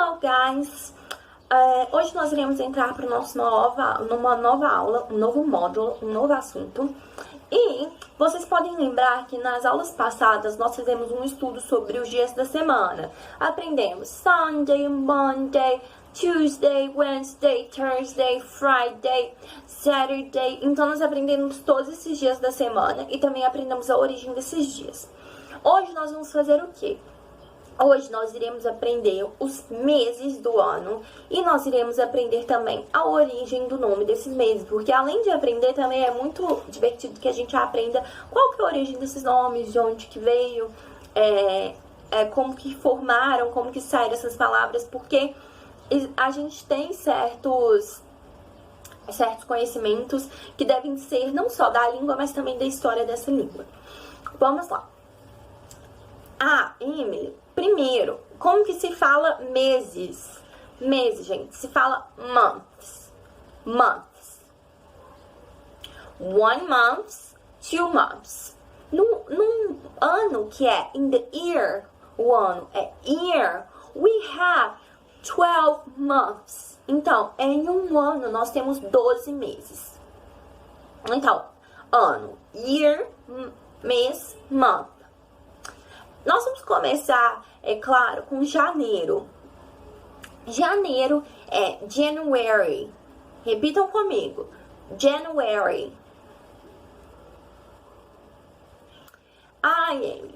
Hello, guys! Hoje nós iremos entrar para numa nova aula, um novo módulo, um novo assunto. E vocês podem lembrar que nas aulas passadas nós fizemos um estudo sobre os dias da semana. Aprendemos Sunday, Monday, Tuesday, Wednesday, Thursday, Friday, Saturday. Então nós aprendemos todos esses dias da semana e também aprendemos a origem desses dias. Hoje nós vamos fazer o quê? Hoje nós iremos aprender os meses do ano e nós iremos aprender também a origem do nome desses meses, porque além de aprender também é muito divertido que a gente aprenda qual que é a origem desses nomes, de onde que veio, como que formaram, como que saíram essas palavras, porque a gente tem certos conhecimentos que devem ser não só da língua, mas também da história dessa língua. Vamos lá. Emily, primeiro, como que se fala meses? Meses, gente, se fala months. Months. 1 month, 2 months. Num ano que é in the year, o ano é year, we have 12 months. Então, em um ano nós temos 12 meses. Então, ano, year, mês, month. Nós vamos começar, é claro, com janeiro. Janeiro é January. Repitam comigo. January.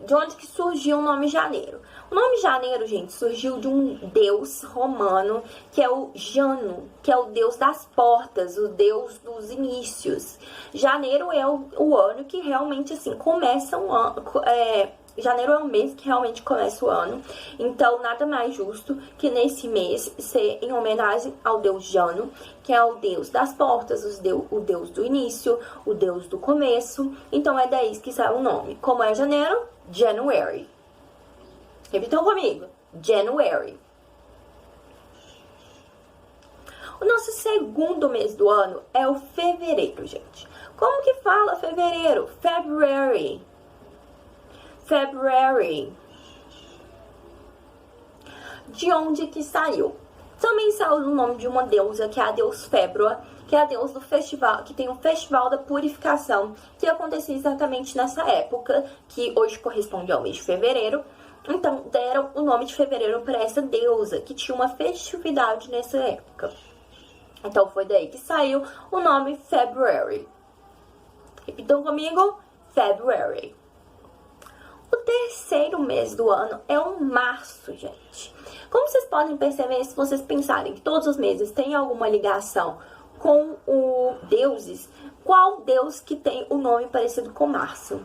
De onde que surgiu o nome Janeiro? O nome Janeiro, gente, surgiu de um deus romano, que é o Jano, que é o deus das portas, o deus dos inícios. Janeiro é o ano que realmente, assim, começa um ano... Janeiro é o mês que realmente começa o ano, então nada mais justo que nesse mês ser em homenagem ao deus Jano, que é o deus das portas, o deus do início, o deus do começo. Então é daí que sai o nome. Como é janeiro? January. Repitam comigo. January. O nosso segundo mês do ano é o fevereiro, gente. Como que fala fevereiro? February. February. De onde que saiu? Também saiu do nome de uma deusa, que é a deusa Fébroa, que é a deusa do festival, que tem o Festival da Purificação, que acontecia exatamente nessa época, que hoje corresponde ao mês de fevereiro. Então, deram o nome de fevereiro para essa deusa, que tinha uma festividade nessa época. Então, foi daí que saiu o nome February. Repitam comigo, February. O terceiro mês do ano é o março, gente. Como vocês podem perceber, se vocês pensarem que todos os meses têm alguma ligação com os deuses, qual deus que tem o nome parecido com março?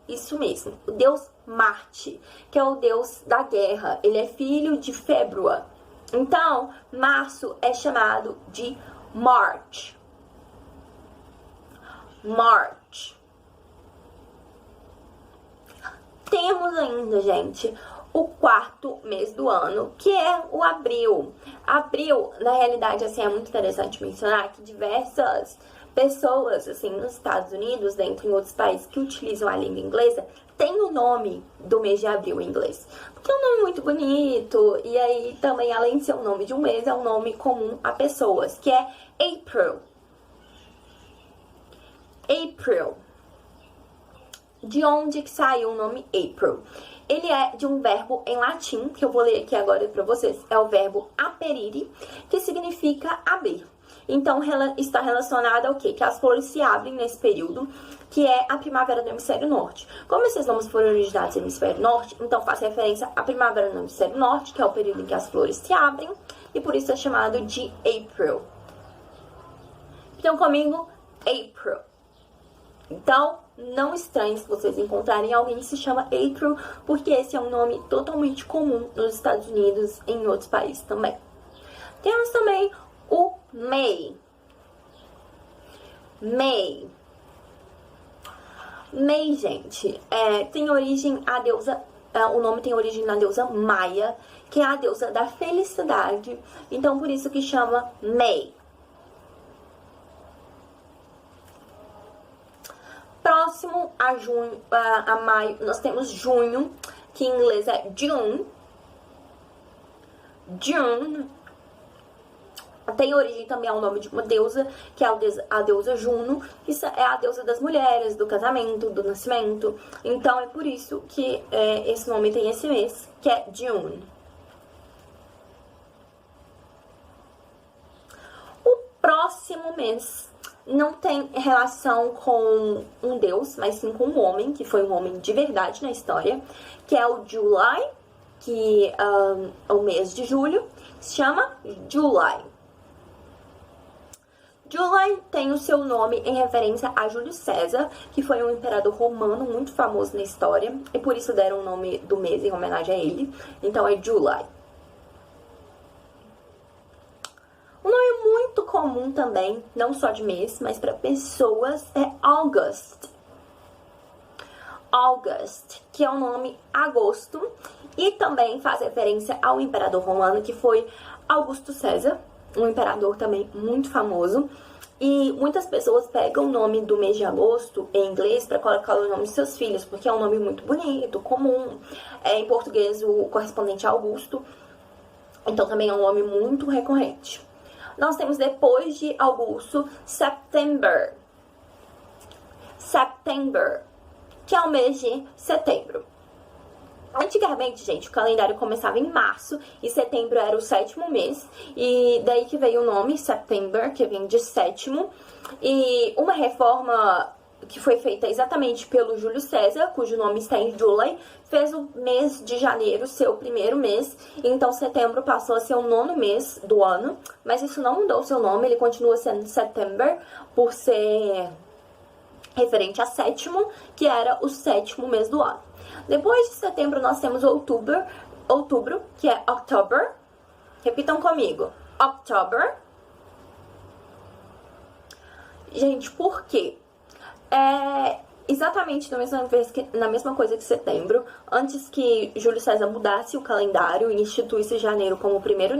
Isso mesmo, o deus Marte, que é o deus da guerra. Ele é filho de Fébroa. Então, março é chamado de March. March. Temos ainda, gente, o quarto mês do ano, que é o abril. Abril, na realidade, assim, é muito interessante mencionar que diversas pessoas, assim, nos Estados Unidos, dentro em outros países que utilizam a língua inglesa, tem o nome do mês de abril em inglês. Porque é um nome muito bonito, e aí também, além de ser o nome de um mês, é um nome comum a pessoas, que é April. April. De onde que saiu o nome April? Ele é de um verbo em latim, que eu vou ler aqui agora para vocês. É o verbo aperire, que significa abrir. Então, está relacionado ao quê? Que as flores se abrem nesse período, que é a primavera do hemisfério norte. Como esses nomes foram originados no hemisfério norte, então faz referência à primavera no hemisfério norte, que é o período em que as flores se abrem, e por isso é chamado de April. Então, comigo, April. Então, não estranhe se vocês encontrarem alguém que se chama April, porque esse é um nome totalmente comum nos Estados Unidos e em outros países também. Temos também o May. May. May, gente, tem origem a deusa, o nome tem origem na deusa Maia, que é a deusa da felicidade. Então, por isso que chama May. Próximo a maio, nós temos junho, que em inglês é June. June tem origem também ao nome de uma deusa, que é a deusa Juno, que é a deusa das mulheres, do casamento, do nascimento. Então é por isso que esse nome tem esse mês, que é June. O próximo mês não tem relação com um deus, mas sim com um homem, que foi um homem de verdade na história, que é o July, que é o mês de julho, se chama July. July tem o seu nome em referência a Júlio César, que foi um imperador romano muito famoso na história, e por isso deram o nome do mês em homenagem a ele, então é July. Um nome muito comum também, não só de mês, mas para pessoas, é August. August, que é o nome agosto, e também faz referência ao imperador romano, que foi Augusto César, um imperador também muito famoso. E muitas pessoas pegam o nome do mês de agosto em inglês para colocar o nome dos seus filhos, porque é um nome muito bonito, comum. Em português, o correspondente a Augusto. Então também é um nome muito recorrente. Nós temos depois de Augusto, September. September, que é o mês de setembro. Antigamente, gente, o calendário começava em março e setembro era o 7º mês. E daí que veio o nome September, que vem de sétimo. E uma reforma que foi feita exatamente pelo Júlio César, cujo nome está em July, fez o mês de janeiro ser o primeiro mês. Então setembro passou a ser o 9º mês do ano. Mas isso não mudou o seu nome, ele continua sendo September por ser referente a sétimo, que era o 7º mês do ano. Depois de setembro, nós temos outubro, que é October. Repitam comigo. October. Gente, por quê? É exatamente na mesma coisa que setembro. Antes que Júlio César mudasse o calendário e instituísse janeiro como o primeiro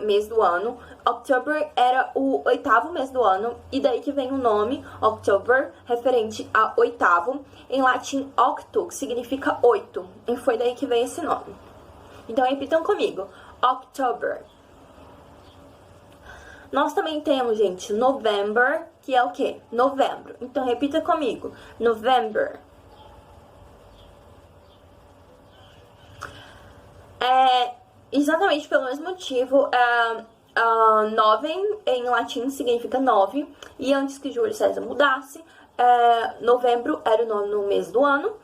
mês do ano, October era o 8º mês do ano, e daí que vem o nome October, referente a 8º, em latim octo, que significa 8, e foi daí que veio esse nome. Então repitam comigo, October. Nós também temos, gente, November, que é o quê? Novembro. Então repita comigo, November. Exatamente pelo mesmo motivo, novem em latim significa 9, e antes que Júlio César mudasse, novembro era o 9º mês do ano,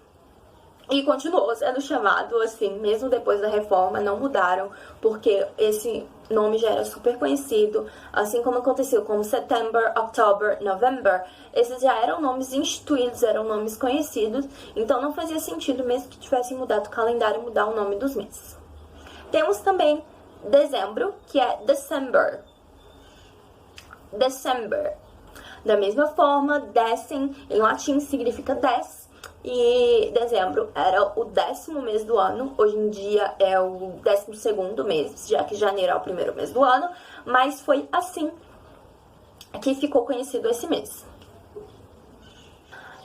e continuou sendo chamado assim, mesmo depois da reforma, não mudaram, porque esse nome já era super conhecido, assim como aconteceu com September, October, November, esses já eram nomes instituídos, eram nomes conhecidos, então não fazia sentido, mesmo que tivessem mudado o calendário, mudar o nome dos meses. Temos também dezembro, que é December. December. Da mesma forma, decem em latim significa 10. E dezembro era o 10º mês do ano. Hoje em dia é o 12º mês, já que janeiro é o primeiro mês do ano. Mas foi assim que ficou conhecido esse mês.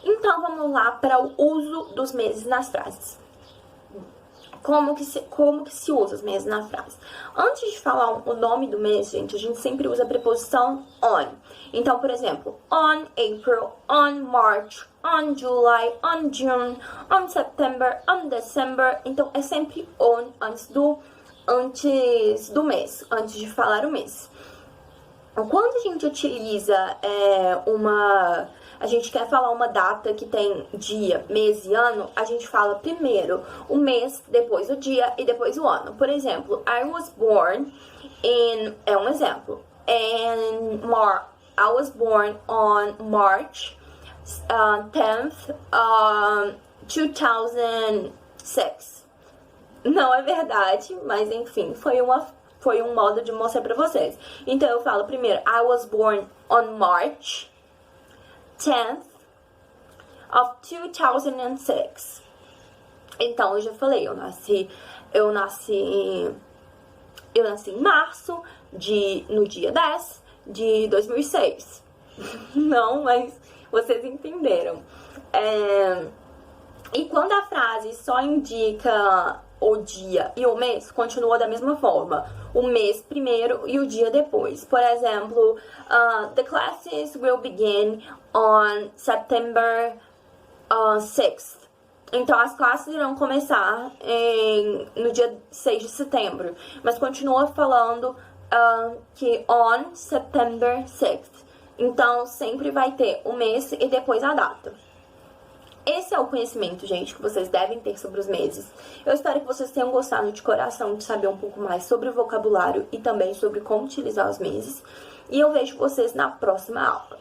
Então vamos lá para o uso dos meses nas frases. Como que se usa os meses na frase? Antes de falar o nome do mês, gente, a gente sempre usa a preposição on. Então, por exemplo, on April, on March, on July, on June, on September, on December. Então, é sempre on antes do mês, antes de falar o mês. Quando a gente utiliza a gente quer falar uma data que tem dia, mês e ano, a gente fala primeiro o mês, depois o dia e depois o ano. Por exemplo, I was born in... É um exemplo. I was born on March 10th, 2006. Não é verdade, mas enfim, foi um modo de mostrar pra vocês. Então eu falo primeiro, I was born on March 10th of 2006. Então eu já falei, eu nasci em março, no dia 10 de 2006. Não, mas vocês entenderam. E quando a frase só indica o dia e o mês continua da mesma forma. O mês primeiro e o dia depois. Por exemplo, the classes will begin on September 6th. Então, as classes irão começar no dia 6 de setembro. Mas continua falando que on September 6th. Então, sempre vai ter o mês e depois a data. Esse é o conhecimento, gente, que vocês devem ter sobre os meses. Eu espero que vocês tenham gostado de coração de saber um pouco mais sobre o vocabulário e também sobre como utilizar os meses. E eu vejo vocês na próxima aula.